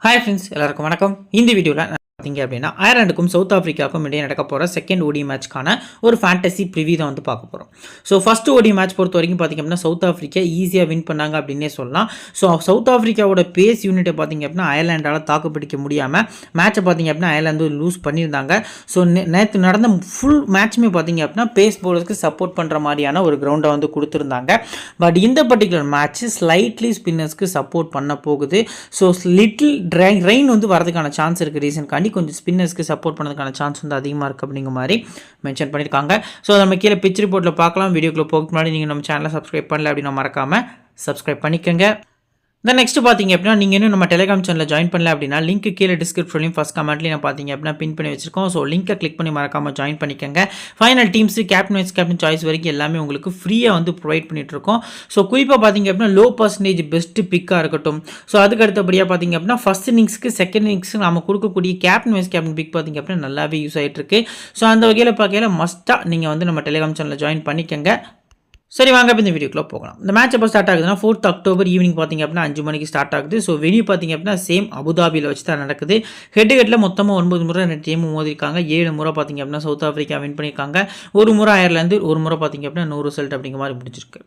Hi friends, எல்லாருக்கும் வணக்கம். இந்த வீடியோவில் பார்த்தீங்க அப்படின்னா அயர்லாண்டுக்கும் சவுத் ஆஃப்ரிக்காவுக்கும் இடையே நடக்க போகிற செகண்ட் ஓடி மேட்ச்க்கான ஒரு ஃபேண்டசி ப்ரிவியூ தான் பார்க்க போகிறோம். ஸோ ஃபஸ்ட் ஓடி மேட்ச் பொறுத்த வரைக்கும் பார்த்திங்க அப்படின்னா சவுத் ஆஃப்ரிக்கா ஈஸியாக வின் பண்ணாங்க அப்படின்னே சொல்லலாம். ஸோ சவுத் ஆஃப்ரிக்காவோட பேஸ் யூனிட்டை பார்த்திங்க அப்படின்னா அயர்லாண்டால் தாக்குப்பிடிக்க முடியாமல் மேட்சை பார்த்திங்க அப்படின்னா அயர்லாந்து லூஸ் பண்ணியிருந்தாங்க. ஸோ நேற்று நடந்த ஃபுல் மேட்சுமே பார்த்திங்க அப்படின்னா பேஸ் பவுலர்ஸ்க்கு சப்போர்ட் பண்ணுற மாதிரியான ஒரு கிரவுண்டை கொடுத்துருந்தாங்க. பட் இந்த பர்டிகுலர் மேட்ச் ஸ்லைட்லி ஸ்பின்னர்ஸ்க்கு சப்போர்ட் பண்ண போகுது. ஸோ லிட்டில் ரெயின் வரதுக்கான சான்ஸ் இருக்குது. ரீசன்காண்டி கொஞ்சம் ஸ்பின்னர்ஸ்க்கு சப்போர்ட் பண்ணதுக்கான சான்ஸ் அதிகமாக இருக்குது அப்படிங்கிற மாதிரி மென்ஷன் பண்ணியிருக்காங்க. ஸோ நம்ம கீழே பிச் ரிப்போர்ட்டில் பார்க்கலாம். வீடியோக்குள்ளே போகிறதுக்கு முன்னாடி நீங்கள் நம்ம சேனலை சப்ஸ்கிரைப் பண்ணல அப்படின்னா மறக்காமல் சப்ஸ்கிரைப் பண்ணிக்கோங்க. தென் நெக்ஸ்ட் பார்த்தீங்க அப்படின்னா நீங்கள் இன்னும் நம்ம டெலிகிராம் சேனலில் ஜாயின் பண்ணல அப்படின்னா லிங்க் கீழே டிஸ்கிரிப்ஷன்லையும் ஃபஸ்ட் கமெண்ட்லையும் பார்த்தீங்க அப்படின்னா பின் பண்ணி வச்சிருக்கோம். ஸோ லிங்கை கிளிக் பண்ணி மறக்காமல் ஜாயின் பண்ணிக்கோங்க. Final teams captain vice captain choice வரைக்கும் எல்லாமே உங்களுக்கு ஃப்ரீயாக ப்ரொவைட் பண்ணிட்டு இருக்கோம். ஸோ குறிப்பாக பார்த்தீங்க அப்படின்னா லோ பர்சன்டேஜ் பெஸ்ட் பிக்காக இருக்கட்டும். ஸோ அதுக்கு அடுத்தபடியாக பார்த்தீங்க அப்படின்னா ஃபஸ்ட் இன்னிங்ஸ்க்கு செகண்ட் இன்னிங்ஸ்க்கு நம்ம கொடுக்கக்கூடிய கேப்டன் வைஸ் கேப்டன் பிக் பார்த்தீங்க அப்படின்னா நல்லாவே யூஸ் ஆகிட்டு இருக்கு. ஸோ அந்த வகையில் பார்க்கல மஸ்ட்டாக நீங்கள் நம்ம டெலிகிராம் சேனலில் ஜாயின் பண்ணிக்கோங்க. சரி, வாங்க இப்போ இந்த வீடியோக்குள்ளே போகலாம். இந்த மேட்ச் எப்போ ஸ்டார்ட் ஆகுதுன்னா 4th அக்டோபர் ஈவினிங் பார்த்திங்க அப்படின்னா 5 மணிக்கு ஸ்டார்ட் ஆகுது. ஸோ வெனியூ பார்த்திங்க அப்படின்னா சேம் அபுதாபியில் வச்சு தான் நடக்குது. ஹெட்டில் மொத்தமாக 9 முறை 2 டீமும் மோதிருக்காங்க. 7 முறை பார்த்திங்க அப்படின்னா சவுத் ஆஃப்ரிக்கா வின் பண்ணியிருக்காங்க. ஒரு முறை அயர்லாந்து, ஒரு முறை பார்த்திங்க அப்படின்னா நோ ரிசல்ட் அப்படிங்கிற மாதிரி முடிச்சிருக்கு.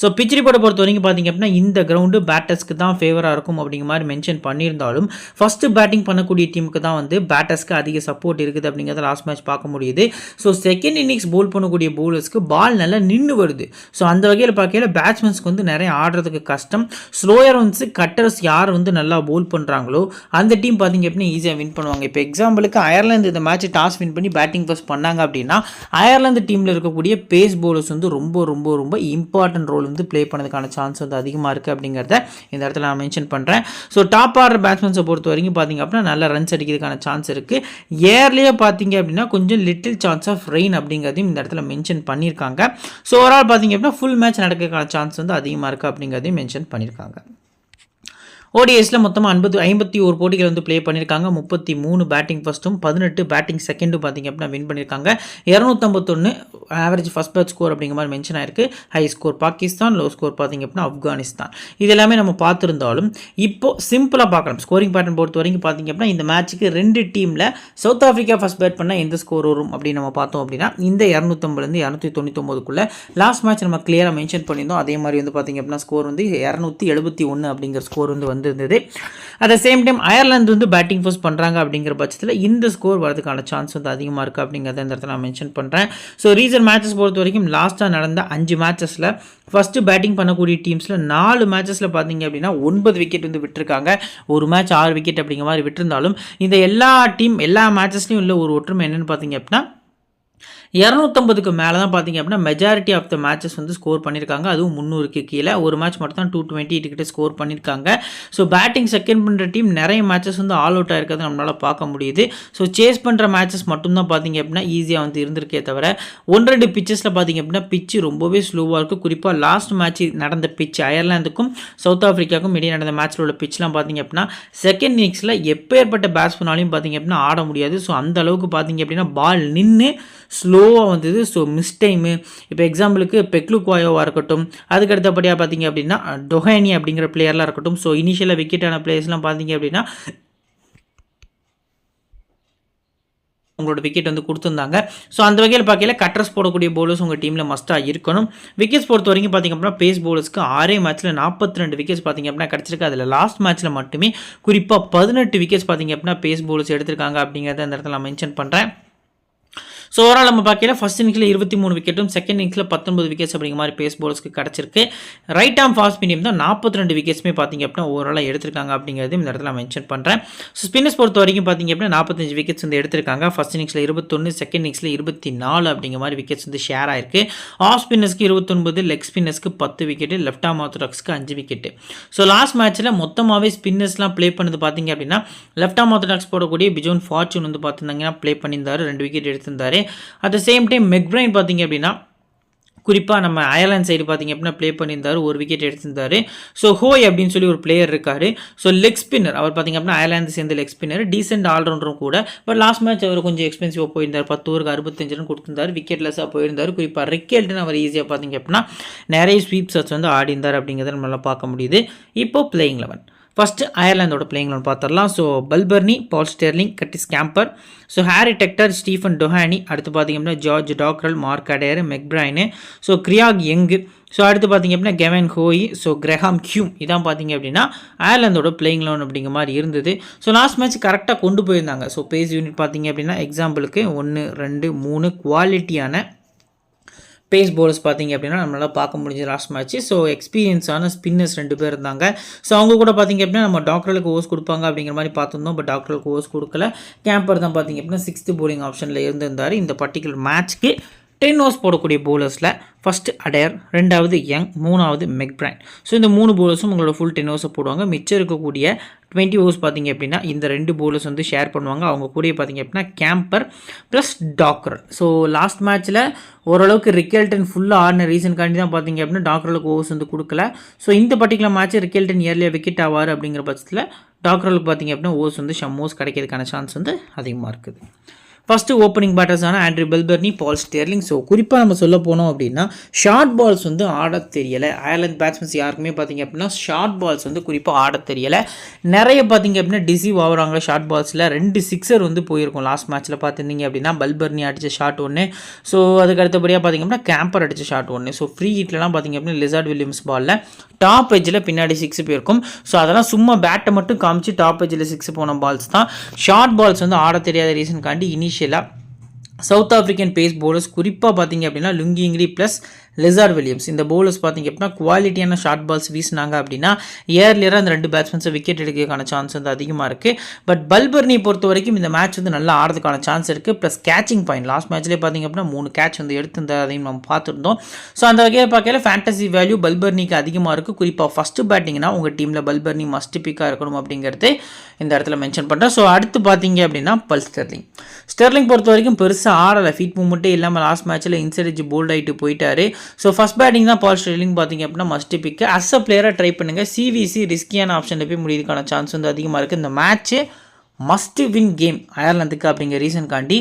ஸோ பிச் ரிப்போர்ட்டை பொறுத்த வரைக்கும் பார்த்திங்க அப்படின்னா இந்த கிரவுண்டு பேட்டர்ஸ்க்கு தான் ஃபேவராக இருக்கும் அப்படிங்கிற மாதிரி மென்ஷன் பண்ணியிருந்தாலும் ஃபஸ்ட்டு பேட்டிங் பண்ணக்கூடிய டீமுக்கு தான் பேட்டர்ஸ்க்கு அதிக சப்போர்ட் இருக்குது அப்படிங்கிறத லாஸ்ட் மேட்ச் பார்க்க முடியுது. ஸோ செகண்ட் இன்னிங்ஸ் போல் பண்ணக்கூடிய பவுலர்ஸ்க்கு பால் நல்லா நின்று வருது. ஸோ அந்த வகையில் பார்க்கல பேட்ஸ்மேன்ஸ்க்கு நிறைய ஆடுறதுக்கு கஷ்டம். ஸ்லோயர் கட்டர்ஸ் யார் நல்லா போல் பண்ணுறாங்களோ அந்த டீம் பார்த்திங்க அப்படின்னா ஈஸியாக வின் பண்ணுவாங்க. இப்போ எக்ஸாம்பிளுக்கு அயர்லாந்து இந்த மேட்ச் டாஸ் வின் பண்ணி பேட்டிங் ஃபர்ஸ்ட் பண்ணாங்க அப்படின்னா அயர்லாந்து டீமில் இருக்கக்கூடிய பேஸ் பவுலர்ஸ் ரொம்ப ரொம்ப ரொம்ப இம்பார்ட்டன்ட் ரோல் ப்ளே பண்ணதுக்கான சான்ஸ் அதிகமாக இருக்குது அப்படிங்கிறத இந்த இடத்துல நான் மென்ஷன் பண்ணுறேன். ஸோ டாப் ஆர்டர் பேட்ஸ்மேன்ஸை பொறுத்த வரைக்கும் பார்த்திங்க அப்படின்னா நல்ல ரன்ஸ் அடிக்கிறதுக்கான சான்ஸ் இருக்குது. ஏர்லேயே பார்த்திங்க அப்படின்னா கொஞ்சம் லிட்டில் சான்ஸ் ஆஃப் ரெயின் அப்படிங்கிறதையும் இந்த இடத்துல மென்ஷன் பண்ணியிருக்காங்க. ஸோ ஓவரால் பார்த்திங்க அப்படின்னா ஃபுல் மேட்ச் நடக்கிறதுக்கான சான்ஸ் அதிகமாக இருக்குது அப்படிங்கிறதையும் மென்ஷன் பண்ணியிருக்காங்க. ஓடிஎஸில் மொத்தமாக 51 போட்டிகள் ப்ளே பண்ணியிருக்காங்க. 33 பேட்டிங் ஃபஸ்ட்டும் 18 பேட்டிங் செகண்டும் பார்த்திங்க அப்படின்னா வின் பண்ணியிருக்காங்க. 251 ஆவரேஜ் ஃபஸ்ட் பேட் ஸ்கோர் அப்படிங்கிற மாதிரி மென்ஷன் ஆயிருக்கு. High score Pakistan, low score பார்த்திங்க அப்படின்னா ஆப்கானிஸ்தான். இது எல்லாமே நம்ம பார்த்துருந்தாலும் இப்போது சிம்பிளாக பார்க்கலாம். ஸ்கோரிங் பேட்டர்ன் பொறுத்த வரைக்கும் பார்த்திங்க அப்படின்னா இந்த மேட்ச்சுக்கு 2 டீமில் சவுத் ஆஃப்ரிக்கா ஃபஸ்ட் பேட் பண்ணால் எந்த ஸ்கோர் வரும் அப்படின்னு நம்ம பார்த்தோம் அப்படின்னா இந்த 250 299 லாஸ்ட் மேட்ச் நம்ம கிளியராக மென்ஷன் பண்ணியிருந்தோம். அதே மாதிரி பார்த்திங்க அப்படின்னா ஸ்கோர் 271 அப்படிங்கிற ஸ்கோர் வந்திருந்தது. At the same time Ireland batting first பண்ணுறாங்க அப்படிங்கிற பட்சத்தில் இந்த ஸ்கோர் வரதுக்கான சான்ஸ் அதிகமாக இருக்குது அப்படிங்கிறத இந்த இடத்துல நான் மென்ஷன் பண்ணுறேன். ஸோ ரீசன் மேட்சஸ் பொறுத்த வரைக்கும் லாஸ்ட்டாக நடந்த 5 மேட்சஸில் ஃபஸ்ட்டு பேட்டிங் பண்ணக்கூடிய டீம்ஸில் 4 மேட்சஸில் பார்த்தீங்க அப்படின்னா 9 விக்கெட் விட்டுருக்காங்க. ஒரு மேட்ச் 6 விக்கெட் அப்படிங்கிற மாதிரி விட்டுருந்தாலும் இந்த எல்லா மேட்சஸ்லையும் உள்ள ஒரு ஒற்றுமை என்னென்னு பார்த்தீங்க அப்படின்னா 250க்கு மேலே தான் பார்த்திங்க அப்படின்னா majority of the matches score பண்ணியிருக்காங்க. அதுவும் 300க்கு கீழே. ஒரு மேட்ச் மட்டும் தான் 228 கிட்ட ஸ்கோர் பண்ணியிருக்காங்க. ஸோ பேட்டிங் செகண்ட் பண்ணுற டீம் நிறைய மேட்சஸ் ஆல் அவுட் ஆகிருக்கிறது நம்மளால் பார்க்க முடியுது. ஸோ சேஸ் பண்ணுற மேட்சஸ் மட்டும்தான் பார்த்திங்க அப்படின்னா ஈஸியாக இருந்திருக்கே தவிர 1-2 பிச்சஸில் பார்த்திங்க அப்படின்னா பிச்சு ரொம்பவே ஸ்லோவாக இருக்குது. குறிப்பாக லாஸ்ட் மேட்ச் நடந்த பிச் அயர்லாந்துக்கும் சவுத் ஆஃப்ரிக்காவுக்கும் இடையே நடந்த மேட்ச்சில் உள்ள பிச்லாம் பார்த்திங்க அப்படின்னா செகண்ட் இன்னிங்ஸில் எப்பேற்பட்ட பேட்ஸ்மேனாலையும் பார்த்திங்க அப்படின்னா ஆட முடியாது. ஸோ அந்த அளவுக்கு பார்த்திங்க அப்படின்னா பால் நின்று ஸ்லோவாக வந்தது. ஸோ மிஸ் டைமு இப்போ எக்ஸாம்பிளுக்கு பெக்லுக்வாயோவாக இருக்கட்டும், அதுக்கு அடுத்தபடியாக பார்த்தீங்க அப்படின்னா டொஹேனி அப்படிங்கிற பிளேயர்லாம் இருக்கட்டும். ஸோ இனிஷியலாக விக்கெட்டான பிளேயர்ஸ்லாம் பார்த்தீங்க அப்படின்னா உங்களோட விக்கெட் கொடுத்துருந்தாங்க. ஸோ அந்த வகையில் பார்க்கல கட்டர்ஸ் போடக்கூடிய பவுலர்ஸ் உங்கள் டீமில் மஸ்ட்டாக இருக்கணும். விக்கெட்ஸ் பொறுத்த வரைக்கும் பார்த்திங்க அப்படின்னா பேஸ் பவுலர்ஸ்க்கு 6 மேட்ச்சில் 42 விக்கெட்ஸ் பார்த்திங்க அப்படின்னா கிடச்சிருக்கு. அதில் லாஸ்ட் மேட்ச்சில் மட்டுமே குறிப்பாக 18 விக்கெட்ஸ் பார்த்திங்க அப்படின்னா பேஸ் பவுலர்ஸ் எடுத்திருக்காங்க அப்படிங்கிறத அந்த இடத்துல நான் மென்ஷன் பண்ணுறேன். ஸோ ஓவரால் நம்ம பார்க்கல ஃபஸ்ட் இன்னிங்ஸில் 23 விக்கெட்டும் செகண்ட் இன்னிங்ஸில் 19 விக்கெட்ஸ் அப்படிங்கிற மாதிரி பேஸ் பவுலர்ஸ்க்கு கிடச்சிருக்கு. ரைட் ஆர்ம் ஃபாஸ்ட் மீடியம் தான் 42 விக்கெட்ஸுமே பார்த்திங்க அப்படின்னா ஓவராலாக எடுத்திருக்காங்க அப்படிங்கிறது இந்த இடத்துல மென்ஷன் பண்ணுறேன். ஸோ ஸ்பின்னர்ஸ் பொறுத்த வரைக்கும் பார்த்திங்க அப்படின்னா 45 விக்கெட்ஸ் எடுத்திருக்காங்க. ஃபஸ்ட் இன்னிங்ஸில் 21, செகண்ட் இன்னிங்ஸில் 24 அப்படிங்கிற மாதிரி விக்கெட்ஸ் ஷேர் ஆயிருக்கு. ஆஃப் ஸ்பின்னர்ஸ்க்கு 29, லெக் ஸ்பின்னர்ஸ்க்கு 10 விக்கெட்டு, லெஃப்ட் ஆர்ம் ஆர்த்தடாக்ஸ்க்கு 5 விக்கெட்டு. ஸோ லாஸ்ட் மேட்ச்சில் மொத்தமாகவே ஸ்பின்னர்ஸ்லாம் ப்ளே பண்ணது பார்த்திங்க அப்படின்னா லெஃப்ட் ஆர்ம் ஆர்த்தடாக்ஸ் போடக்கூடிய பிஜோன் ஃபார்ச்சூன் பார்த்துருந்தாங்கன்னா ப்ளே பண்ணியிருந்தார், 2 விக்கெட் எடுத்திருந்தார். At the same time McBrine பார்த்திங்க அப்படின்னா குறிப்பாக நம்ம அயர்லாந்து சைடு பார்த்திங்க அப்படின்னா ப்ளே பண்ணியிருந்தார், 1 விக்கெட் எடுத்திருந்தார். ஸோ ஹோய் அப்படின்னு சொல்லி ஒரு பிளேயர் இருக்கார். ஸோ லெக் ஸ்பின்னர் அவர் பார்த்திங்க அப்படின்னா அயர்லாந்து சேர்ந்த லெக் ஸ்பின்னர், டீசென்ட் ஆல்ரவுண்டரும் கூட. பட் லாஸ்ட் மேட்ச் அவர் கொஞ்சம் எக்ஸ்பென்சிவாக போயிருந்தார். 10 ஓவருக்கு 65 ரன் கொடுத்திருந்தார், விக்கெட்லெஸ்ஸாக போயிருந்தார். குறிப்பாக ரிக்கெல்ட்னு அவர் ஈஸியாக பார்த்திங்க அப்படின்னா நிறைய ஸ்வீப் ஷாட்ஸ் ஆடி இருந்தார் அப்படிங்கிறத நம்மளால் பார்க்க முடியுது. இப்போது பிளேயிங் 11 ஃபஸ்ட்டு அயர்லாந்தோட பிளேயிங் லெவன் பார்த்துடலாம். So Balbirnie, Paul Stirling, Curtis Campher, so Harry Tector, Stephen Doheny, அடுத்து பார்த்திங்க அப்படின்னா George Dockrell, Mark Adair, McBrine, so Craig Young, so அடுத்து பார்த்திங்க அப்படின்னா Gavin Hoey, so Graham Hume, இதான் பார்த்திங்க அப்படின்னா அயர்லாந்தோட பிளேயிங் லெவன் அப்படிங்கிற மாதிரி இருந்தது. ஸோ லாஸ்ட் மேட்ச் கரெக்டாக கொண்டு போயிருந்தாங்க. ஸோ பேஸ் யூனிட் பார்த்திங்க அப்படின்னா எக்ஸாம்பிளுக்கு 1 2 3 குவாலிட்டியான பேஸ் பவுலர்ஸ் பார்த்திங்க அப்படின்னா நம்மளால் பார்க்க முடிஞ்சு லாஸ்ட் மேட்ச். ஸோ எக்ஸ்பீரியன்ஸான ஸ்பின்னர்ஸ் 2 பேர் இருந்தாங்க. ஸோ அவங்க கூட பார்த்திங்க அப்படின்னா நம்ம டாக்டர்களுக்கு ஓவர்ஸ் கொடுப்பாங்க அப்படிங்கிற மாதிரி பார்த்துருந்தோம். பட் டாக்டர்களுக்கு ஓவர்ஸ் கொடுக்கல. கேம்பர் தான் பார்த்திங்க அப்படின்னா 6th bowling ஆப்ஷனில் இருந்திருந்தார். இந்த பர்டிகுலர் மேட்ச்க்கு 10 overs போடக்கூடிய பவுலர்ஸில் ஃபஸ்ட்டு அடேர், 2வது யங், 3வது மெக்பிரைன். ஸோ இந்த 3 பவுலர்ஸும் உங்களோட ஃபுல் 10 overs போடுவாங்க. மிச்சம் இருக்கக்கூடிய 20 overs பார்த்திங்க அப்படின்னா இந்த 2 bowlers வந்து ஷேர் பண்ணுவாங்க. அவங்க கூட பார்த்திங்க அப்படின்னா Campher plus Dockrell. So last மேட்ச்சில் ஓரளவுக்கு ரிக்கெல்டன் ஃபுல்லாக ஆடின ரீசன்காண்டி தான் பார்த்திங்க அப்படின்னா டாக்ரலுக்கு ஓவர்ஸ் வந்து கொடுக்கல. ஸோ இந்த பர்டிகுலர் மேட்ச் ரிக்கெல்டன் இயர்லியாக விக்கெட் ஆவார் அப்படிங்கிற பட்சத்தில் டாக்ரலுக்கு பார்த்திங்க அப்படின்னா ஓவர்ஸ் வந்து ஓவர்ஸ் கிடைக்கிறதுக்கான சான்ஸ் வந்து அதிகமாக இருக்குது. ஃபஸ்ட்டு ஓப்பனிங் பேட்டர்ஸான Andrew Balbirnie, Paul Stirling. So குறிப்பாக நம்ம சொல்ல போனோம் அப்படின்னா ஷார்ட் பால்ஸ் வந்து ஆட தெரியலை. அயர்லாந்து பேட்ஸ்மேன்ஸ் யாருக்குமே பார்த்திங்க அப்படின்னா ஷார்ட் பால்ஸ் வந்து குறிப்பாக ஆட தெரியலை. நிறைய பார்த்திங்க அப்படின்னா டிசீவ் ஆகுறாங்க ஷார்ட் பால்ஸில். 2 சிக்ஸர் வந்து போயிருக்கும் லாஸ்ட் மேட்ச்சில் பார்த்துருந்தீங்க அப்படின்னா. பல்பர்னி அடித்த ஷாட் 1, ஸோ அதுக்கு அடுத்தபடியாக பார்த்திங்க அப்படின்னா கேம்பர் அடித்த ஷாட் 1. ஸோ ஃப்ரீ ஹிட்லலாம் பார்த்திங்க அப்படின்னா லிசார்ட் வில்லியம்ஸ் பாலில் டாப் எஜ்ஜில் பின்னாடி 6 போயிருக்கும். ஸோ அதெல்லாம் சும்மா பேட்டை மட்டும் காமிச்சு டாப் எஜ்ஜில் 6 போன பால்ஸ் தான். ஷார்ட் பால்ஸ் வந்து ஆட தெரியாத ரீசன்காண்டி இனிஷியலாக சவுத் ஆஃப்ரிக்கன் பேஸ் பவுலர்ஸ் குறிப்பாக பார்த்திங்க அப்படின்னா லுங்கிங்ரி ப்ளஸ் லிசார்ட் வில்லியம்ஸ் இந்த பவுலர்ஸ் பார்த்திங்க அப்படின்னா குவாலிட்டியான ஷார்ட் பால்ஸ் வீசினாங்க அப்படின்னா ஏர்லியராக அந்த 2 பேட்ஸ்மேன்ஸை விக்கெட் எடுக்கிறதுக்கான சான்ஸ் வந்து அதிகமாக இருக்குது. பட் பல்பர்னி பொறுத்த வரைக்கும் இந்த மேட்ச் வந்து நல்லா ஆடுறதுக்கான சான்ஸ் இருக்குது. ப்ளஸ் கேச்சிங் பாயிண்ட் லாஸ்ட் மேட்ச்லேயே பார்த்திங்க அப்படின்னா 3 கேட்ச் வந்து எடுத்திருந்தார். அதையும் நம்ம பார்த்துருந்தோம். ஸோ அந்த வகையில் பார்க்கல ஃபேண்டசி வேல்யூ பல்பர்னிக்கு அதிகமாக இருக்குது. குறிப்பாக ஃபஸ்ட்டு பேட்டிங்னா உங்கள் டீமில் பல்பர்னி மஸ்ட் பிக்காக இருக்கணும் அப்படிங்கிறது இந்த இடத்துல மென்ஷன் பண்ணுறேன். ஸோ அடுத்து பார்த்திங்க அப்படின்னா பல் ஸ்டெர்லிங். ஸ்டெர்லிங் பொறுத்த வரைக்கும் பெருசாக ஆடலை. ஃபீட் மூவ்மெண்ட்டே இல்லாமல் லாஸ்ட் மேட்ச்சில் இன்சைட் எட்ஜ் போல்ட் ஆகிட்டு போயிட்டாரு. ஸோ ஃபஸ்ட் பேட்டிங் தான் பால் ஸ்டெர்லிங் பார்த்திங்க அப்படின்னா மஸ்ட் பிக்கு. அஸ் அ பிளேயராக ட்ரை பண்ணுங்கள். சிவிசி ரிஸ்கியான ஆப்ஷனில் போய் முடியறதுக்கான சான்ஸ் வந்து அதிகமாக இருக்குது. இந்த மேட்ச்சு மஸ்ட் வின் கேம் அயர்லாந்துக்கு அப்படிங்கிற ரீசன்காண்டி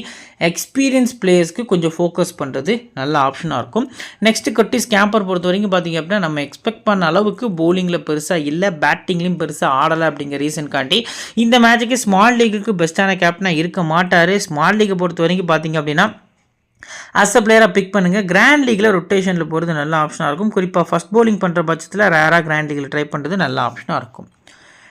எக்ஸ்பீரியன்ஸ் பிளேயர்ஸ்க்கு கொஞ்சம் ஃபோக்கஸ் பண்ணுறது நல்ல ஆப்ஷனாக இருக்கும். நெக்ஸ்ட்டு கட்டிஸ் கேம்பர் பொறுத்த வரைக்கும் பார்த்திங்க அப்படின்னா நம்ம எக்ஸ்பெக்ட் பண்ண அளவுக்கு பவுலிங்கில் பெருசாக இல்லை, பேட்டிங்லையும் பெருசாக ஆடலை அப்படிங்கிற ரீசன்காண்டி இந்த மேட்சுக்கு ஸ்மால் லீக்குக்கு பெஸ்ட்டான கேப்டனாக இருக்க மாட்டார். ஸ்மால் லீக்கை பொறுத்த வரைக்கும் பார்த்திங்க அப்படின்னா அஸ் அ பிளேயராக பிக் பண்ணுங்கள். கிராண்ட் லீக்கில் ரொட்டேஷனில் போகிறது நல்ல ஆப்ஷனாக இருக்கும். குறிப்பாக ஃபஸ்ட் பவுலிங் பண்ணுற பட்சத்தில் ரேராக கிராண்ட் லீக்கில் ட்ரை பண்ணுறது நல்ல ஆப்ஷனாக இருக்கும்.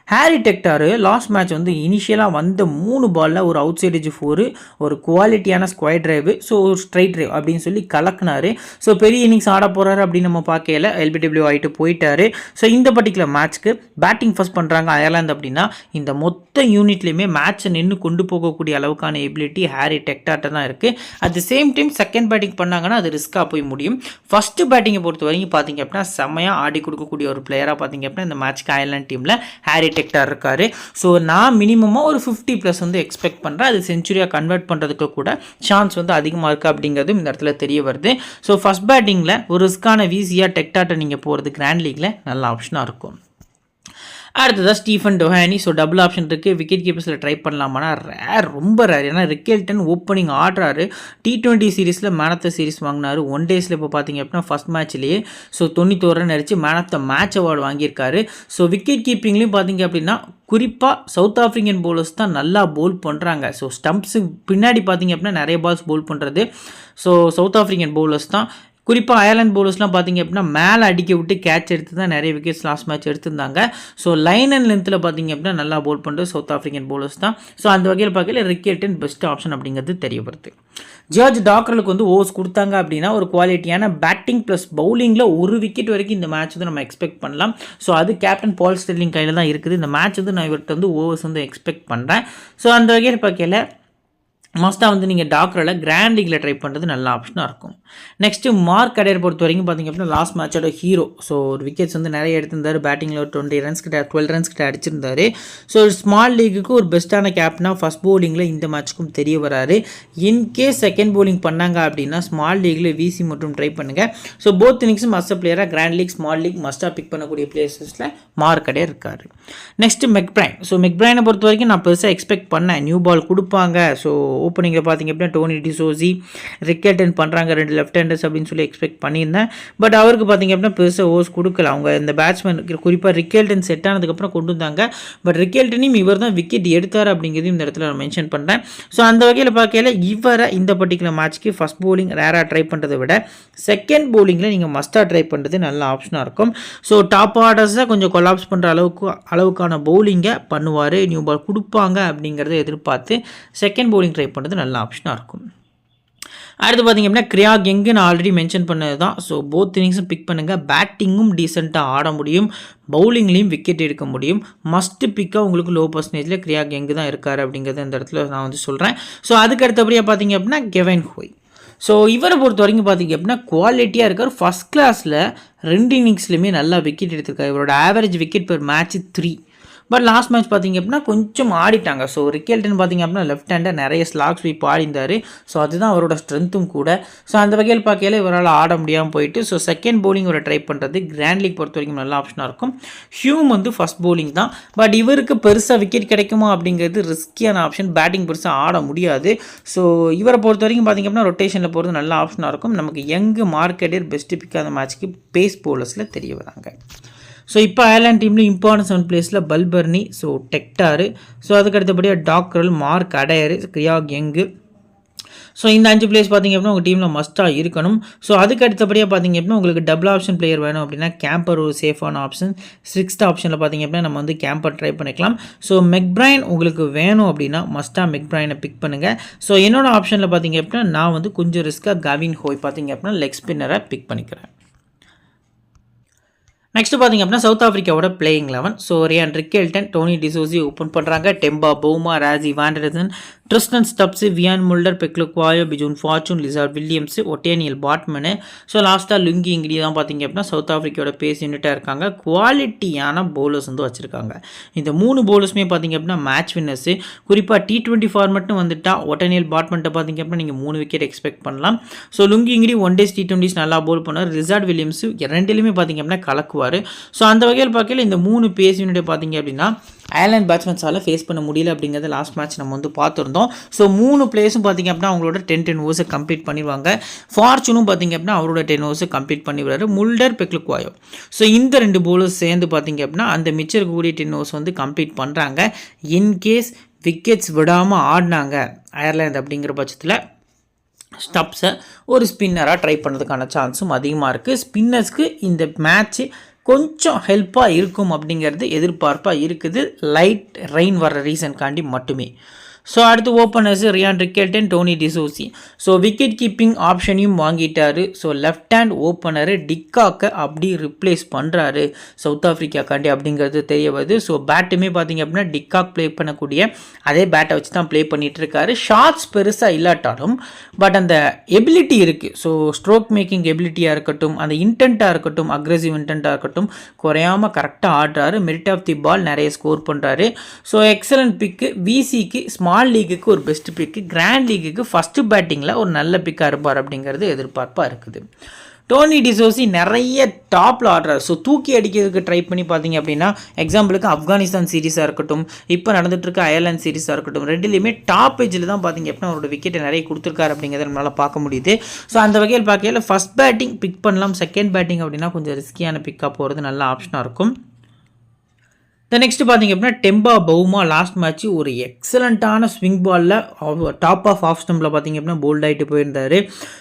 ஹாரி டெக்டார் லாஸ்ட் மேட்ச் வந்து இனிஷியலாக வந்த 3 பாலில் ஒரு அவுட் சைட் எட்ஜ் 4, ஒரு குவாலிட்டியான ஸ்கொயர் டிரைவு, ஸோ ஒரு ஸ்ட்ரைட் டிரைவ் அப்படின்னு சொல்லி கலக்குனார். ஸோ பெரிய இன்னிங்ஸ் ஆட போகிறாரு அப்படின்னு நம்ம பார்க்கல, எல்பிடபிள்யூ ஆகிட்டு போயிட்டார். ஸோ இந்த பர்டிகுலர் மேட்ச்க்கு பேட்டிங் ஃபர்ஸ்ட் பண்ணுறாங்க அயர்லாந்து அப்படின்னா இந்த மொத்த யூனிட்லேயுமே மேட்ச்சை நின்று கொண்டு போகக்கூடிய அளவுக்கான எபிலிட்டி ஹாரி டெக்டார்ட்ட தான் இருக்குது. At the same time second batting பண்ணாங்கன்னா அது ரிஸ்க்காக போய் முடியும். ஃபஸ்ட்டு பேட்டிங்கை பொறுத்த வரைக்கும் பார்த்திங்க அப்படின்னா செம்மையாக ஆடி கொடுக்கக்கூடிய ஒரு பிளேயராக பார்த்திங்க அப்படின்னா இந்த மேட்ச்க்கு அயர்லாந்து டீமில் ஹாரி டெக்டார் இருக்காரு. ஸோ நான் மினிமமாக ஒரு 50+ வந்து எக்ஸ்பெக்ட் பண்ணுறேன். அது செஞ்சுரியாக கன்வெர்ட் பண்ணுறதுக்கு கூட சான்ஸ் வந்து அதிகமாக இருக்குது அப்படிங்கிறது இந்த இடத்துல தெரிய வருது. ஸோ ஃபஸ்ட் பேட்டிங்கில் ஒரு ரிஸ்க்கான வீசியாக டெக்டார்ட்டை நீங்கள் போகிறது கிராண்ட் லீக்கில் நல்ல ஆப்ஷனாக இருக்கும். அடுத்ததாக ஸ்டீஃபன் டொஹானி. ஸோ டபுள் ஆப்ஷன் இருக்குது. விக்கெட் கீப்பர்ஸில் ட்ரை பண்ணலாமான்னா ரொம்ப ரேர். ஏன்னா ரிக்கெல்டன் ஓப்பனிங் ஆடுறாரு. T20 சீரீஸில் மேன் ஆஃப் த சீரிஸ் வாங்கினார். 1 டேஸில் இப்போ பார்த்திங்க அப்படின்னா ஃபஸ்ட் மேட்ச்லேயே ஸோ 91 ரன் அடித்து man of the match award வாங்கியிருக்காரு. ஸோ விக்கெட் கீப்பிங்லேயும் பார்த்திங்க அப்படின்னா குறிப்பாக சவுத் ஆஃப்ரிக்கன் பவுலர்ஸ் தான் நல்லா பவுல் பண்ணுறாங்க. ஸோ ஸ்டம்ப்ஸு பின்னாடி பார்த்திங்க அப்படின்னா நிறைய பால்ஸ் பவுல் பண்ணுறது ஸோ சவுத் ஆஃப்ரிக்கன் பவுலர்ஸ் தான். குறிப்பாக அயர்லாந்து பவுலர்ஸ்லாம் பார்த்திங்க அப்படின்னா மேலே அடிக்க விட்டு கேட்ச் எடுத்து தான் நிறைய விக்கெட்ஸ் லாஸ்ட் மேட்ச் எடுத்திருந்தாங்க. ஸோ லைன் அண்ட் லென்த்தில் பார்த்திங்க அப்படின்னா நல்லா பவுல் பண்ணுறது சவுத் ஆஃப்ரிக்கன் பவுலர்ஸ் தான். ஸோ அந்த வகையில் பார்க்கல ரிக்கெல்டன் பெஸ்ட் ஆப்ஷன் அப்படிங்கிறது தெரிய வருது. ஜார்ஜ் டாக்ரலுக்கு வந்து ஓவர்ஸ் கொடுத்தாங்க அப்படின்னா ஒரு குவாலிட்டியான பேட்டிங் ப்ளஸ் பவுலிங்கில் ஒரு விக்கெட் வரைக்கும் இந்த மேட்ச் வந்து நம்ம எக்ஸ்பெக்ட் பண்ணலாம். ஸோ அது கேப்டன் பால் ஸ்டெர்லிங் கையில் தான் இருக்குது. இந்த மேட்ச் வந்து நான் இவர்கிட்ட வந்து ஓவர்ஸ் வந்து எக்ஸ்பெக்ட் பண்ணுறேன். ஸோ அந்த வகையில் பார்க்கல மஸ்ட்டாக வந்து நீங்கள் டாக்டரில் கிராண்ட் லீக்கில் ட்ரை பண்ணுறது நல்ல ஆப்ஷனாக இருக்கும். நெக்ஸ்ட்டு மார்க் அடேர் பொறுத்த வரைக்கும் பார்த்திங்க அப்படின்னா லாஸ்ட் மேட்சோட ஹீரோ. ஸோ ஒரு விக்கெட்ஸ் வந்து நிறைய எடுத்திருந்தார். பேட்டிங்கில் ஒரு 20 ரன்ஸ் கிட்ட 12 ரன்ஸ் கிட்ட அடிச்சிருந்தார். ஸோ ஸ்மால் லீக்குக்கு ஒரு பெஸ்ட்டான கேப்டனாக ஃபஸ்ட் பவுலிங்கில் இந்த மேட்ச்சுக்கும் தெரிய வராரு. இன்கேஸ் செகண்ட் பவுலிங் பண்ணாங்க அப்படின்னா ஸ்மால் லீக்கில் விசி மட்டும் ட்ரை பண்ணுங்கள். ஸோ போத் இன்னிங்ஸும் மஸ்ட் பிளேயராக கிராண்ட் லீக் ஸ்மால் லீக் மஸ்ட்டாக பிக் பண்ணக்கூடிய பிளேசஸில் மார்க் அடேர் இருக்கார். Next McBrine. ஸோ மெக்பிரைனை பொறுத்த வரைக்கும் நான் பெருசாக எக்ஸ்பெக்ட் பண்ணேன். நியூ பால் கொடுப்பாங்க. ஸோ ஓப்பனிங்கில் பார்த்தீங்க அப்படின்னா டோனி டிசோசி, ரிக்கெல்டன் பண்ணுறாங்க 2 லெஃப்ட் ஹேண்டர்ஸ் அப்படின்னு சொல்லி எக்ஸ்பெக்ட் பண்ணியிருந்தேன். பட் அவருக்கு பார்த்தீங்க அப்படின்னா பெருசாக ஓவர்ஸ் கொடுக்கல. அவங்க இந்த பேட்ஸ்மேன் குறிப்பாக ரிக்கெல்டன் செட் ஆனதுக்கப்புறம் கொண்டு வந்தாங்க. பட் ரிக்கெல்டனையும் இவர் தான் விக்கெட் எடுத்தார் அப்படிங்கிறதையும் இந்த இடத்துல நான் மென்ஷன் பண்ணுறேன். ஸோ அந்த வகையில் பார்க்கல இவரை இந்த பர்டிகுலர் மேட்ச்க்கு ஃபஸ்ட் போலிங் ரேராக ட்ரை பண்ணுறதை விட செகண்ட் போலிங்கில் நீங்கள் மஸ்டாக ட்ரை பண்ணுறது நல்ல ஆப்ஷனாக இருக்கும். ஸோ டாப் ஆர்டர்ஸை கொஞ்சம் கொலாப்ஸ் பண்ணுற அளவுக்கான பவுலிங்கை பண்ணுவார், நியூ பால் கொடுப்பாங்க அப்படிங்கிறத எதிர்பார்த்து செகண்ட் போலிங் ட்ரை பண்ணுறது நல்ல ஆப்ஷனாக இருக்கும். அடுத்து பார்த்திங்க அப்படின்னா கிரியாக் யங்கு நான் ஆல்ரெடி மென்ஷன் பண்ணது தான். ஸோ போத் இன்னிங்ஸும் பிக் பண்ணுங்கள். பேட்டிங்கும் டீசெண்டாக ஆட முடியும், பவுலிங்லேயும் விக்கெட் எடுக்க முடியும். மஸ்ட்டு பிக்காக உங்களுக்கு லோ பர்சன்டேஜில் கிரியாக் யங்கு தான் இருக்கார் அப்படிங்கிறத இந்த இடத்துல நான் வந்து சொல்கிறேன். ஸோ அதுக்கு அடுத்தபடியாக பார்த்திங்க அப்படின்னா கெவின் ஹோய். ஸோ இவரை பொறுத்த வரைக்கும் பார்த்திங்க அப்படின்னா குவாலிட்டியாக இருக்கார். ஃபஸ்ட் கிளாஸில் 2 இன்னிங்ஸ்லையுமே நல்லா விக்கெட் எடுத்திருக்காரு. இவரோட average wicket per match 3. But last match பார்த்திங்க அப்படின்னா கொஞ்சம் ஆடிட்டாங்க. ஸோ ரிக்கெல்டன் பார்த்திங்க அப்படின்னா லெஃப்ட் ஹேண்டர் நிறைய ஸ்லாக் ஸ்வீப் ஆடிந்தார். ஸோ அதுதான் அவரோட ஸ்ட்ரென்த்தும் கூட. ஸோ அந்த வகையில் பார்க்கையில இவரால் ஆட முடியாமல் போயிட்டு ஸோ செகண்ட் போலிங் ஒரு ட்ரை பண்ணுறது கிராண்ட் லீக் பொறுத்த வரைக்கும் நல்ல ஆப்ஷனாக இருக்கும். ஹியூம் வந்து ஃபஸ்ட் போலிங் தான். பட் இவருக்கு பெருசாக விக்கெட் கிடைக்குமா அப்படிங்கிறது ரிஸ்கியான ஆப்ஷன். பேட்டிங் பெருசாக ஆட முடியாது. ஸோ இவரை பொறுத்த வரைக்கும் பார்த்திங்க அப்படின்னா ரொட்டேஷனில் போகிறது நல்ல ஆப்ஷனாக இருக்கும். நமக்கு யங்கு மார்க்கெட்டர் பெஸ்ட்டு பிக் அந்த மேட்ச்க்கு பேஸ் போலர்ஸில் தெரிய வராங்க. ஸோ இப்போ அயர்லாந்து டீமில் இம்பார்ட்டன்ட் 7 பிளேஸில் பல்பர்னி, ஸோ டெக்டாரு, ஸோ அதுக்கு அடுத்தபடியாக டாக்ரல், மார்க் அடையர், கிரியாக் யங்கு. ஸோ இந்த 5 பிளேஸ் பார்த்திங்க அப்படின்னா உங்கள் டீமில் மஸ்ட்டாக இருக்கணும். ஸோ அதுக்கு அடுத்தபடியாக பார்த்திங்க அப்படின்னா உங்களுக்கு டபுள் ஆப்ஷன் பிளேயர் வேணும் அப்படின்னா கேம்பர் ஒரு சேஃபான ஆப்ஷன். 6th ஆப்ஷனில் பார்த்திங்க அப்படின்னா நம்ம வந்து கேம்பர் ட்ரை பண்ணிக்கலாம். ஸோ மெக்பிரைன் உங்களுக்கு வேணும் அப்படின்னா மஸ்ட்டாக மெக்பிரைனை பிக் பண்ணுங்கள். ஸோ என்னோடய ஆப்ஷனில் பார்த்திங்க அப்படின்னா நான் வந்து கொஞ்சம் ரிஸ்க்காக கவின் ஹோய் பார்த்திங்க அப்படின்னா லெக் ஸ்பின்னரை பிக் பண்ணிக்கிறேன். நெக்ஸ்ட் பார்த்திங்க அப்படின்னா சவுத் ஆஃப்ரிக்காவோட playing 11. So Ryan Rickelton, Tony de Zorzi open பண்ணுறாங்க. Temba Bavuma, Rassie van der Dussen, Tristan Stubbs, Wiaan Mulder, Phehlukwayo, Bjorn Fortuin, Lizaad Williams, Ottneil Baartman. So லாஸ்ட்டாக லுங்கி இங்கிடி தான் பார்த்திங்க அப்படின்னா சவுத் ஆஃப்ரிக்காவோட பேஸ் யூனிட்டாக இருக்காங்க. குவாலிட்டியான பவுலர்ஸ் வந்து வச்சுருக்காங்க. இந்த 3 பவுலர்ஸுமே பார்த்திங்க அப்படின்னா மேட்ச் வின்னர்ஸு. குறிப்பாக T20 ஃபார்மெட்னு வந்துட்டால் ஒட்டேனியல் பாட்மன்ட்டை பார்த்திங்க அப்படின்னா நீங்கள் 3 விக்கெட் எக்ஸ்பெக்ட் பண்ணலாம். So Lungi Ngidi 1 days T20s நல்லா பவுல் பண்ணார். ரிசார்ட் வில்லியம்ஸு 2லையுமே பார்த்திங்க அப்படின்னா கலக்குவார். ஸோ அந்த வகையில் பார்க்கல இந்த 3 பேஸ் யூனிட்டை பார்த்திங்க அப்படின்னா அயர்லாந்து பேட்ஸ்மேன்ஸால் ஃபேஸ் பண்ண முடியல அப்படிங்கிறது லாஸ்ட் மேட்ச் நம்ம வந்து பார்த்துருந்தோம். ஸோ 3 பிளேஸும் பார்த்திங்க அப்படின்னா அவங்களோட 10 ஓவர்ஸை கம்ப்ளீட் பண்ணிடுவாங்க. ஃபார்ச்சூனும் பார்த்திங்க அப்படின்னா அவரோட 10 ஓவர்ஸை கம்ப்ளீட் பண்ணிடுவார். முல்டர், பெக்லுக்வாயோ, ஸோ இந்த 2 பவுலர்ஸ் சேர்ந்து பார்த்திங்க அப்படின்னா அந்த மிச்சர் இருக்கக்கூடிய 10 ஓவர்ஸ் வந்து கம்ப்ளீட் பண்ணுறாங்க. இன்கேஸ் விக்கெட்ஸ் விடாமல் ஆடினாங்க அயர்லாந்து அப்படிங்கிற பட்சத்தில் ஸ்டப்ஸை ஒரு ஸ்பின்னராக ட்ரை பண்ணுறதுக்கான சான்ஸும் அதிகமாக இருக்குது. ஸ்பின்னர்ஸ்க்கு இந்த மேட்ச்சு கொஞ்சம் ஹெல்ப்பாக இருக்கும் அப்படிங்கிறது எதிர்பார்ப்பாக இருக்குது. லைட் ரெயின் வர்ற ரீசன்காண்டி மட்டுமே. ஸோ அடுத்து openers Ryan Rickelton, Tony de Zorzi. So wicket keeping ஆப்ஷனையும் வாங்கிட்டார். ஸோ லெஃப்ட் ஹேண்ட் ஓப்பனரு டிக்காக்கை அப்படி ரிப்ளேஸ் பண்ணுறாரு சவுத் ஆஃப்ரிக்காக்காண்டி அப்படிங்கிறது தெரிய வருது. ஸோ பேட்டுமே பார்த்திங்க அப்படின்னா டிக்காக் ப்ளே பண்ணக்கூடிய அதே பேட்டை வச்சு தான் ப்ளே பண்ணிகிட்டு இருக்காரு. ஷார்ட்ஸ் பெருசாக இல்லாட்டாலும் பட் அந்த எபிலிட்டி இருக்குது. ஸோ ஸ்ட்ரோக் மேக்கிங் எபிலிட்டியாக இருக்கட்டும், அந்த இன்டென்ட்டாக இருக்கட்டும், அக்ரெசிவ் இன்டென்ட்டாக இருக்கட்டும் குறையாமல் கரெக்டாக ஆடுறாரு. மெரிட் ஆஃப் தி பால் நிறைய ஸ்கோர் பண்ணுறாரு. ஸோ எக்ஸலண்ட் பிக்கு. விசிக்கு ஸ்மால் லீக்குக்கு ஒரு பெஸ்ட் பிக்கு, கிராண்ட் லீக்குக்கு ஃபஸ்ட்டு பேட்டிங்கில் ஒரு நல்ல பிக்காக இருப்பார் அப்படிங்கிறது எதிர்பார்ப்பாக இருக்குது. டோனி டிசோசி நிறைய டாப்பில் ஆடுறாரு. ஸோ தூக்கி அடிக்கிறதுக்கு ட்ரை பண்ணி பார்த்தீங்க அப்படின்னா எக்ஸாம்பிளுக்கு ஆப்கானிஸ்தான் சீரீஸாக இருக்கட்டும், இப்போ நடந்துகிட்ருக்க அயர்லாந்து சீரீஸாக இருக்கட்டும், ரெண்டுலேயுமே டாப் ஏஜில் தான் பார்த்தீங்க அப்படின்னா அவரோட விக்கெட்டை நிறைய கொடுத்துருக்காரு அப்படிங்கிறத நம்மளால் பார்க்க முடியுது. ஸோ அந்த வகையில் பார்க்கையில் ஃபஸ்ட் பேட்டிங் பிக் பண்ணலாம். செகண்ட் பேட்டிங் அப்படின்னா கொஞ்சம் ரிஸ்கியான பிக்காக போகிறது நல்ல ஆப்ஷனாக இருக்கும். நெக்ஸ்ட் பார்த்திங்க அப்படின்னா டெம்பா பவுமா லாஸ்ட் மேட்ச் ஒரு எக்ஸலண்ட்டான ஸ்விங் பாலில் டாப் ஆஃப் ஸ்டம்பில் பார்த்திங்க அப்படின்னா போல்ட் ஆகிட்டு போயிருந்தார்.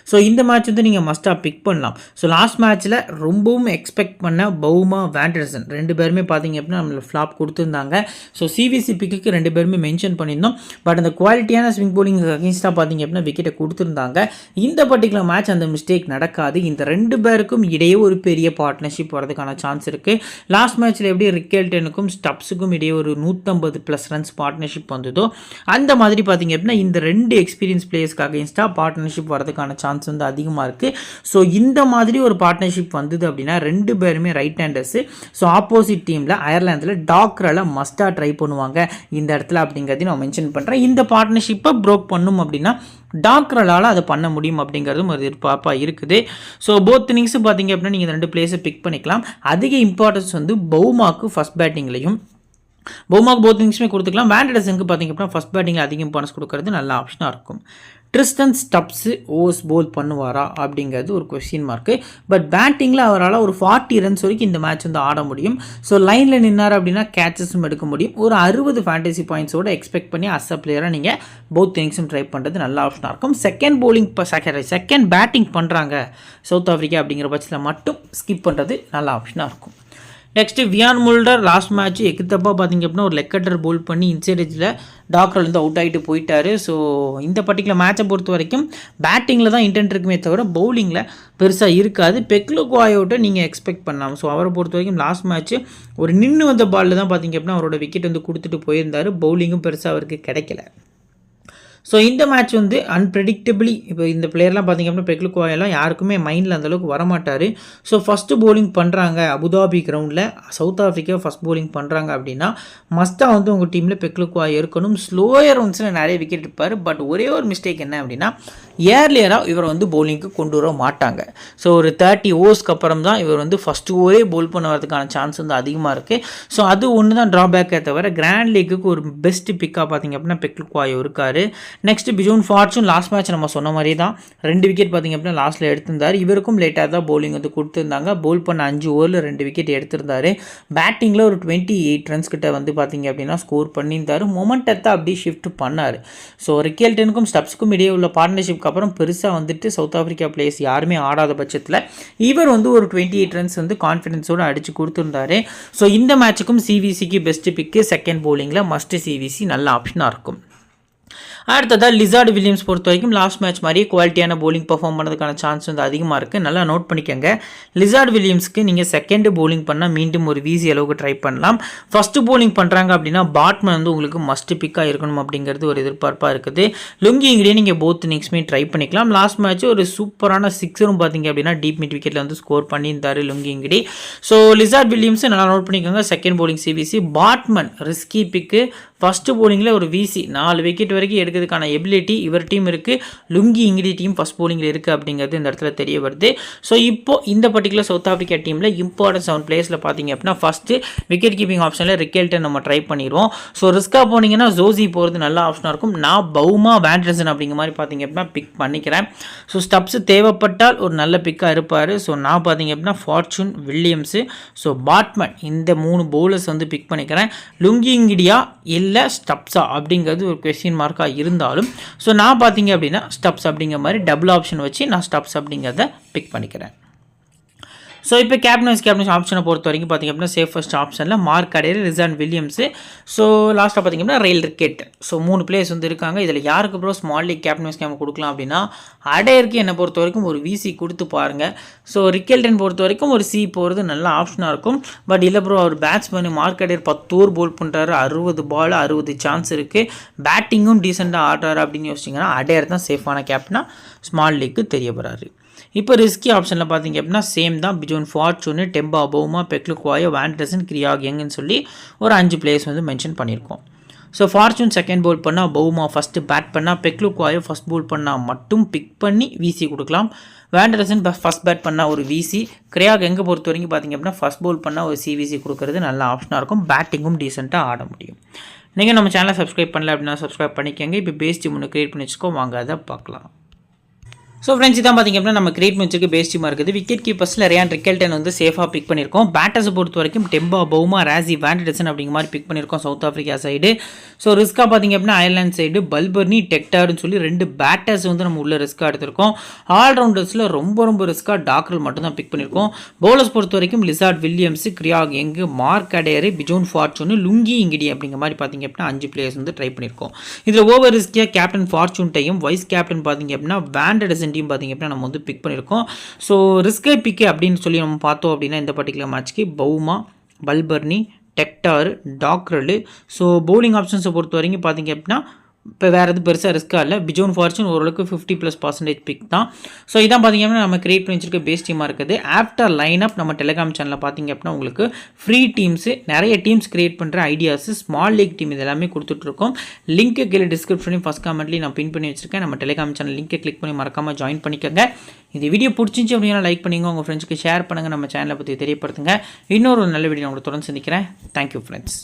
ஸோ இந்த மேட்ச் வந்து நீங்கள் மஸ்ட்டாக பிக் பண்ணலாம். ஸோ லாஸ்ட் மேட்ச்சில் ரொம்பவும் எக்ஸ்பெக்ட் பண்ண பவுமா, வாண்டர்சன் 2 பேருமே பார்த்திங்க அப்படின்னா நம்மளுக்கு ஃப்ளாப் கொடுத்துருந்தாங்க. ஸோ சிவிசி பிக்கு 2 பேருமே மென்ஷன் பண்ணியிருந்தோம். பட் அந்த குவாலிட்டியான ஸ்விங் போலிங் அகேன்ஸ்டாக பார்த்திங்க அப்படின்னா விக்கெட்டை கொடுத்துருந்தாங்க. இந்த பர்டிகுலர் மேட்ச் அந்த மிஸ்டேக் நடக்காது. இந்த 2 பேருக்கும் இடையே ஒரு பெரிய பார்ட்னர்ஷிப் வரதுக்கான சான்ஸ் இருக்குது. லாஸ்ட் மேட்ச்சில் எப்படி ரிக்கெல்டனுக்கும் ஸ்டப்ஸுக்கும் இடையே ஒரு 150+ ரன்ஸ் பார்ட்னர்ஷிப் வந்ததோ அந்த மாதிரி பார்த்திங்க அப்படின்னா இந்த 2 எக்ஸ்பீரியன்ஸ் பிளேயர்ஸ்க்கு அகேன்ஸ்டாக பார்ட்னர்ஷிப் வரதுக்கான சான்ஸ் வந்து அதிகமாக இருக்குது. ஸோ இந்த மாதிரி ஒரு பார்ட்னர்ஷிப் வந்தது அப்படின்னா 2 பேருமே ரைட் ஹேண்டர்ஸு. ஸோ ஆப்போசிட் டீமில் அயர்லாந்தில் டாக்ரால் மஸ்ட்டாக ட்ரை பண்ணுவாங்க இந்த இடத்துல அப்படிங்கிறதையும் நான் மென்ஷன் பண்ணுறேன். இந்த பார்ட்னர்ஷிப்பை ப்ரோக் பண்ணும் அப்படின்னா டாக்ராலால் அதை பண்ண முடியும் அப்படிங்கிறதும் ஒரு எதிர்பார்ப்பாக இருக்குது. ஸோ போத் இன்னிங்ஸும் பார்த்திங்க அப்படின்னா நீங்கள் 2 பிளேயர்ஸை பிக் பண்ணிக்கலாம். அதிக இம்பார்ட்டன்ஸ் வந்து பவுமாக்கு ஃபஸ்ட் பேட்டிங்லையும் பவுமாக்கு போத் இன்னிங்ஸுமே கொடுத்துக்கலாம். வேண்டர்சனுக்கு பார்த்தீங்க அப்படின்னா ஃபஸ்ட் பேட்டிங்கில் அதிக இம்பார்ட்டன்ஸ் கொடுக்கறது நல்ல ஆப்ஷனாக இருக்கும். ட்ரிஸ்டன் ஸ்டப்ஸு ஓவர்ஸ் போல் பண்ணுவாரா அப்படிங்கிறது ஒரு கொஸ்டின் மார்க்கு. பட் பேட்டிங்கில் அவரால் ஒரு 40 ரன்ஸ் வரைக்கும் இந்த மேட்ச் வந்து ஆட முடியும். ஸோ லைனில் நின்னார் அப்படின்னா கேட்சஸும் எடுக்க முடியும். ஒரு 60 ஃபேண்டசி பாயிண்ட்ஸோடு எக்ஸ்பெக்ட் பண்ணி அஸ் அ பிளேயராக நீங்கள் போத் இன்னிங்ஸும் ட்ரை பண்ணுறது நல்ல ஆப்ஷனாக இருக்கும். செகண்ட் பேட்டிங் பண்ணுறாங்க சவுத் ஆஃப்ரிக்கா அப்படிங்கிற பட்சத்தில் மட்டும் ஸ்கிப் பண்ணுறது நல்ல ஆப்ஷனாக இருக்கும். Next Wiaan Mulder last match எக்குத்தப்பா பார்த்திங்க அப்படின்னா ஒரு லெக் கட்டர் போல் பண்ணி இன்சைட் எட்ஜில் டாக்டர்லேருந்து அவுட் ஆகிட்டு போயிட்டார். ஸோ இந்த பர்டிகுலர் மேட்சை பொறுத்த வரைக்கும் பேட்டிங்கில் தான் இன்டென்ட் இருக்குமே தவிர பவுலிங்கில் பெருசாக இருக்காது. பெக்லுக்வாயோட்ட நீங்கள் எக்ஸ்பெக்ட் பண்ணலாம். ஸோ அவரை பொறுத்த வரைக்கும் லாஸ்ட் மேட்ச்சு ஒரு நின்று வந்த பாலில் தான் பார்த்திங்க அப்படின்னா அவரோட விக்கெட் வந்து கொடுத்துட்டு போயிருந்தார். பவுலிங்கும் பெருசாக அவருக்கு கிடைக்கல. ஸோ இந்த மேட்ச் வந்து அன்பிரடிக்டபிளி இப்போ இந்த பிளேயர்லாம் பார்த்திங்க அப்படின்னா பெக்லுக்வாயெல்லாம் யாருக்குமே மைண்டில் அந்தளவுக்கு வரமாட்டார். ஸோ ஃபஸ்ட்டு போலிங் பண்ணுறாங்க அபுதாபி கிரவுண்டில் சவுத் ஆஃப்ரிக்கா ஃபஸ்ட் போலிங் பண்ணுறாங்க அப்படின்னா மஸ்ட்டாக வந்து உங்கள் டீமில் பெக்லுக்வாய் இருக்கணும். ஸ்லோயர் ரவுண்ட்ஸில் நிறைய விக்கெட் இருப்பார். பட் ஒரே ஒரு மிஸ்டேக் என்ன அப்படின்னா ஏர்லியராக இவர் வந்து போலிங்க்கு கொண்டு வர மாட்டாங்க. ஸோ ஒரு 30 ஓவர்ஸ்க்கு அப்புறம் தான் இவர் வந்து ஃபஸ்ட்டு ஓவரே போல் பண்ண வரதுக்கான சான்ஸ் வந்து அதிகமாக இருக்குது. ஸோ அது ஒன்று தான் ட்ராபேக்கே தவிர கிராண்ட் லீக்குக்கு ஒரு பெஸ்ட் பிக்காக பார்த்திங்க அப்படின்னா பெக்லுக்வாய் இருக்கார். Next Bjorn fortune last match நம்ம சொன்ன மாதிரி தான் 2 விக்கெட் பார்த்திங்க அப்படின்னா லாஸ்ட்டில் எடுத்திருந்தார். இவருக்கும் லேட்டாக தான் போலிங் வந்து கொடுத்துருந்தாங்க. போல் பண்ண 5 ஓவரில் 2 விக்கெட் எடுத்திருந்தார். பேட்டிங்கில் ஒரு 28 ரன்ஸ் கிட்ட வந்து பார்த்திங்க அப்படின்னா ஸ்கோர் பண்ணியிருந்தார். மொமெண்டத்தை அப்படியே ஷிஃப்ட் பண்ணார். ஸோ ரிக்கெல்டனுக்கும் ஸ்டப்ஸுக்கும் இடையே உள்ள பார்ட்னர்ஷிப்க்கு அப்புறம் பெருசாக வந்துட்டு சவுத் ஆஃப்ரிக்கா பிளேயர்ஸ் யாருமே ஆடாத பட்சத்தில் இவர் வந்து ஒரு 28 ரன்ஸ் வந்து கான்ஃபிடன்ஸோடு அடித்து கொடுத்துருந்தாரு. ஸோ இந்த மேட்சுக்கும் சிவிசிக்கு பெஸ்ட் பிக்கு செகண்ட் போலிங்கில் மஸ்ட் சிவிசி நல்ல ஆப்ஷனாக இருக்கும். அடுத்ததாக லிசார்ட் வில்லியம்ஸ் பொறுத்த வரைக்கும் லாஸ்ட் மேட்ச் மாதிரியே குவாலிட்டியான போலிங் பர்ஃபார்ம் பண்ணதுக்கான சான்ஸ் வந்து அதிகமாக இருக்குது. நல்லா நோட் பண்ணிக்கோங்க. லிசார்ட் வில்லியம்ஸ்க்கு நீங்கள் செகண்ட் போலிங் பண்ணால் மீண்டும் ஒரு வீசி அளவுக்கு ட்ரை பண்ணலாம். ஃபஸ்ட்டு போலிங் பண்ணுறாங்க அப்படின்னா பாட்மன் வந்து உங்களுக்கு மஸ்ட் பிக்காக இருக்கணும் அப்படிங்கிறது ஒரு எதிர்பார்ப்பாக இருக்குது. லுங்கி இங்கிட்டே நீங்கள் போத் இன்னிங்ஸுமே ட்ரை பண்ணிக்கலாம். லாஸ்ட் மேட்ச் ஒரு சூப்பரான 6ரும் பார்த்தீங்க அப்படின்னா டீப் மிட் விக்கெட்டில் வந்து ஸ்கோர் பண்ணியிருந்தார் Lungi Ngidi. So Lizaad Williams நல்லா நோட் பண்ணிக்கோங்க. Second polling CVC. பாட்மன் ரிஸ்கி பிக்கு. ஃபஸ்ட்டு போலிங்கில் ஒரு வீசி 4 விக்கெட் வரைக்கும் எடுக்கிறதுக்கான எபிலிட்டி இவர் டீம் இருக்குது. லுங்கி இங்கிடி டீம் ஃபஸ்ட் போலிங்கில் இருக்குது அப்படிங்கிறது இந்த இடத்துல தெரிய வருது. ஸோ இப்போது இந்த பர்டிகுலர் சவுத் ஆஃப்ரிக்கா டீமில் இம்பார்ட்டன்ஸ் 7 பிளேயர்ஸில் பார்த்தீங்க அப்படின்னா ஃபஸ்ட்டு விக்கெட் கீப்பிங் ஆப்ஷனில் ரிக்கெல்டன் நம்ம ட்ரை பண்ணிடுவோம். ஸோ ரிஸ்க்காக போனீங்கன்னா ஜோசி போகிறது நல்ல ஆப்ஷனாக இருக்கும். நான் பவுமா வேண்டர்சன் அப்படிங்கிற மாதிரி பார்த்தீங்க அப்படின்னா பிக் பண்ணிக்கிறேன். ஸோ ஸ்டப்ஸ் தேவைப்பட்டால் ஒரு நல்ல பிக்காக இருப்பார். ஸோ நான் பார்த்தீங்க அப்படின்னா ஃபார்ச்சூன் வில்லியம்ஸு ஸோ பாட்மன் இந்த 3 பவுலர்ஸ் வந்து பிக் பண்ணிக்கிறேன். லுங்கி இங்கிடியா இல்லை ஸ்டப்ஸா அப்படிங்கிறது ஒரு கொஸ்டின் மார்க்காக இருந்தாலும் ஸோ நான் பார்த்தீங்க அப்படின்னா ஸ்டப்ஸ் அப்படிங்கிற மாதிரி டபுள் ஆப்ஷன் வச்சு நான் ஸ்டப்ஸ் அப்படிங்கிறத பிக் பண்ணிக்கிறேன். ஸோ இப்போ கேப்டன் ஆப்ஷனை பொறுத்த வரைக்கும் பார்த்திங்க அப்படின்னா சேஃபஸ்ட் ஆப்ஷனில் mark Adair Rizan Williams. So லாஸ்ட்டாக பார்த்திங்க அப்படின்னா ரெயில் ரிக்கெட். ஸோ 3 பிளேயர்ஸ் வந்து இருக்காங்க. இதில் யாருக்கு அப்புறம் ஸ்மால் லீக் கேப்டன் கொடுக்கலாம் அப்படின்னா அடேருக்கு என்னை பொறுத்த வரைக்கும் ஒரு விசி கொடுத்து பாருங்கள். ஸோ ரிக்கெல்டன் பொறுத்த வரைக்கும் ஒரு சி போகிறது நல்ல ஆப்ஷனாக இருக்கும். பட் இல்லை ப்ரோ அவர் batsman Mark Adair 10 over bowl பண்ணுறாரு. 60 பால் 60 சான்ஸ் இருக்குது. பேட்டிங்கும் டீசெண்டாக ஆடுறாரு அப்படின்னு யோசிச்சிங்கன்னா அடேர் தான் சேஃபான கேப்டனாக ஸ்மால் லீக்கு தெரிய வராரு. இப்போ ரிஸ்கி ஆப்ஷனில் பார்த்தீங்க அப்படின்னா சேம் தான். பிஜோன் ஃபார்ச்சூனு, டெம்பா பவுமா, பெக்லுக்வாயோ, வேண்டர்சன், கிரியாக் யங்னு சொல்லி ஒரு 5 பிளேயர்ஸ் வந்து மென்ஷன் பண்ணியிருக்கோம். ஸோ ஃபார்ச்சூன் செகண்ட் போல் பண்ணால், பவுமா ஃபஸ்ட்டு பேட் பண்ணால், பெக்லுக்வாயோ ஃபஸ்ட் போல் பண்ணால் மட்டும் பிக் பண்ணி விசி கொடுக்கலாம். வேண்டர்சன் ஃபஸ்ட் பேட் பண்ணால் ஒரு விசி. கிரியாக் எங்கே பொறுத்த வரைக்கும் பார்த்திங்க அப்படின்னா ஃபஸ்ட் போல் பண்ணால் ஒரு சிவிசி கொடுக்கறது நல்ல ஆப்ஷனாக இருக்கும். பேட்டிங்கும் டீசெண்டாக ஆட முடியும். நீங்கள் நம்ம சேனலை சப்ஸ்கிரைப் பண்ணல அப்படின்னா சப்ஸ்கிரைப் பண்ணிக்கோங்க. இப்போ பேஸ் டீம் ஒன்று க்ரியேட் பண்ணி வச்சுக்கோ, வாங்க அதை பார்க்கலாம். ஸோ ஃப்ரெண்ட்ஸ் இதான் பார்த்திங்க அப்படின்னா நம்ம கிரியேட் வச்சுருக்கு பேஸ் டீமாக இருக்குது. விக்கெட் கீப்பர்ஸில் ரியான் ரிக்கெல்டன் வந்து சேஃபாக பிக் பண்ணியிருக்கோம். பேட்டர்ஸை பொறுத்த வரைக்கும் டெம்பா பவுமா, ராசி, வேண்டர்சன் அப்படிங்கிற மாதிரி பிக் பண்ணியிருக்கோம் சவுத் ஆஃப்ரிக்கா சைடு. ஸோ ரிஸ்க்காக பார்த்திங்க அப்படின்னா அயர்லாந்து சைடு பல்பர்னி, டெக்டார்னு சொல்லி 2 பேட்டர்ஸ் வந்து நம்ம உள்ள ரிஸ்க்காக எடுத்திருக்கோம். ஆல்ரவுண்டர்ஸில் ரொம்ப ரிஸ்க்காக டாக்ரல் மட்டும் தான் பிக் பண்ணியிருக்கோம். பவுலர்ஸ் பொறுத்த வரைக்கும் Lizaad Williams, Craig Young, Mark Adair, Bjorn Fortuin, Lungi Ngidi அப்படிங்கிற மாதிரி பார்த்திங்க அப்படின்னா 5 பிளேயர்ஸ் வந்து ட்ரை பண்ணியிருக்கோம். இதில் ஓவர் ரிஸ்கியாக கேப்டன் ஃபார்ச்சூன்ட்டையும் வைஸ் கேப்டன் பார்த்திங்க அப்படின்னா வேண்டர்சன் டீம் பார்த்திங்க அப்படின்னா நம்ம வந்து பிக் பண்ணியிருக்கோம். ஸோ ரிஸ்கை பிக்கு அப்படின்னு சொல்லி நம்ம பார்த்தோம் அப்படின்னா இந்த பர்டிகுலர் மேட்ச்க்கு Bavuma, Balbirnie, Tector, Dockrell. So bowling ஆப்ஷன்ஸை பொறுத்த வரைக்கும் பார்த்திங்க அப்படின்னா இப்போ வேறு எதுவும் பெருசாக ரிஸ்க்காக இல்லை. பிஜோன் ஃபார்ச்சூன் ஓரளவுக்கு 50+% பிக் தான். ஸோ இதான் பார்த்திங்கன்னா நம்ம கிரியேட் பண்ணி வச்சிருக்க பேஸ் டீமாக இருக்குது. ஆஃப்டர் லைன் அப் நம்ம டெலிகிராம் சேனலில் பார்த்திங்க அப்படின்னா உங்களுக்கு ஃப்ரீ டீம்ஸு நிறைய டீம்ஸ் கிரியேட் பண்ணுற ஐடியாஸு ஸ்மால் லீக் டீம் இது எல்லாமே கொடுத்துட்ருக்கோம். லிங்க்கு கீழே டிஸ்கிரிப்ஷனையும் ஃபஸ்ட் கமெண்ட்லேயும் நான் பின் பண்ணி வச்சிருக்கேன். நம்ம டெலிகிராம் சேனல் லிங்கை கிளிக் பண்ணி மறக்காமல் ஜாயின் பண்ணிக்கோங்க. இந்த வீடியோ பிடிச்சிச்சு அப்படின்னா லைக் பண்ணிங்க, உங்கள் ஃப்ரெண்ட்ஸ்க்கு ஷேர் பண்ணுங்கள், நம்ம சேனலை பற்றி தெரியப்படுத்துங்க. இன்னொரு நல்ல வீடியோ உங்களுக்கு தொடர்ந்து சந்திக்கிறேன். Thank you friends.